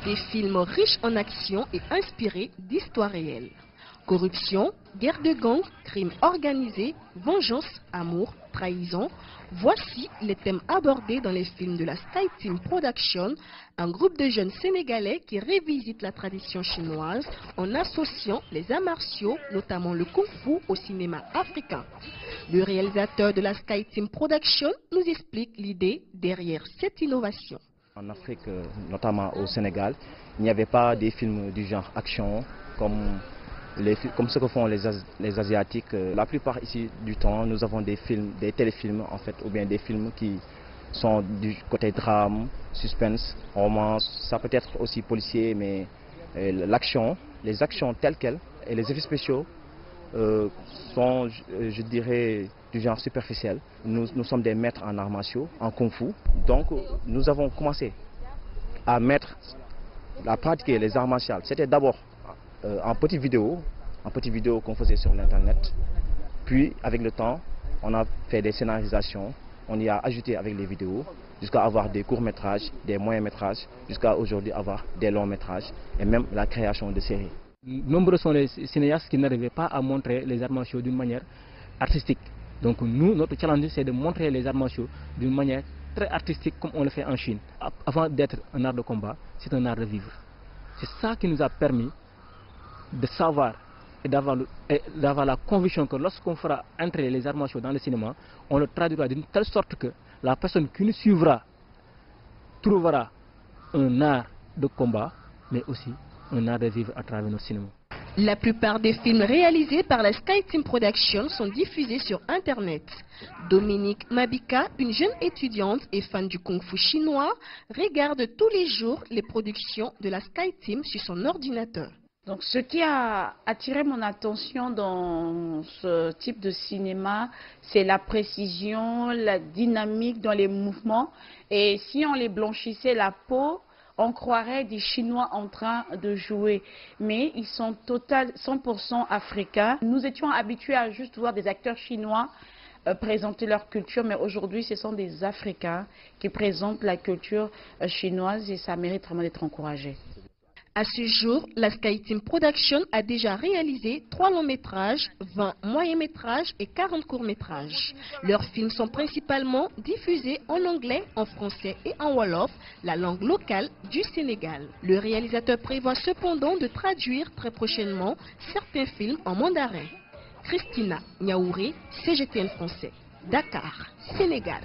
Des films riches en action et inspirés d'histoires réelles. Corruption, guerre de gangs, crimes organisés, vengeance, amour, trahison. Voici les thèmes abordés dans les films de la Sky Team Production, un groupe de jeunes sénégalais qui révisite la tradition chinoise en associant les arts martiaux, notamment le kung-fu, au cinéma africain. Le réalisateur de la Sky Team Production nous explique l'idée derrière cette innovation. En Afrique, notamment au Sénégal, il n'y avait pas des films du genre action comme ce que font les Asiatiques. La plupart ici du temps, nous avons des films, des téléfilms en fait, ou bien des films qui sont du côté drame, suspense, romance, ça peut être aussi policier, mais l'action, les actions telles quelles et les effets spéciaux sont, je dirais, du genre superficiel. Nous sommes des maîtres en arts martiaux, en kung-fu, donc nous avons commencé à pratiquer les arts martiaux. C'était d'abord en petites vidéos qu'on faisait sur l'internet. Puis avec le temps, on a fait des scénarisations, on y a ajouté avec les vidéos, jusqu'à avoir des courts-métrages, des moyens-métrages, jusqu'à aujourd'hui avoir des longs-métrages et même la création de séries. Nombreux sont les cinéastes qui n'arrivaient pas à montrer les arts martiaux d'une manière artistique. Donc nous, notre challenge, c'est de montrer les arts martiaux d'une manière très artistique comme on le fait en Chine. Avant d'être un art de combat, c'est un art de vivre. C'est ça qui nous a permis de savoir et d'avoir la conviction que lorsqu'on fera entrer les arts martiaux dans le cinéma, on le traduira d'une telle sorte que la personne qui nous suivra trouvera un art de combat, mais aussi un art de vivre à travers notre cinéma. La plupart des films réalisés par la Sky Team Production sont diffusés sur Internet. Dominique Mabika, une jeune étudiante et fan du kung-fu chinois, regarde tous les jours les productions de la Sky Team sur son ordinateur. Donc, ce qui a attiré mon attention dans ce type de cinéma, c'est la précision, la dynamique dans les mouvements. Et si on les blanchissait la peau, on croirait des Chinois en train de jouer. Mais ils sont 100% africains. Nous étions habitués à juste voir des acteurs chinois présenter leur culture, mais aujourd'hui, ce sont des Africains qui présentent la culture chinoise et ça mérite vraiment d'être encouragé. À ce jour, la Sky Team Production a déjà réalisé 3 longs métrages, 20 moyens métrages et 40 courts métrages. Leurs films sont principalement diffusés en anglais, en français et en wolof, la langue locale du Sénégal. Le réalisateur prévoit cependant de traduire très prochainement certains films en mandarin. Christina Niaouré, CGTN français, Dakar, Sénégal.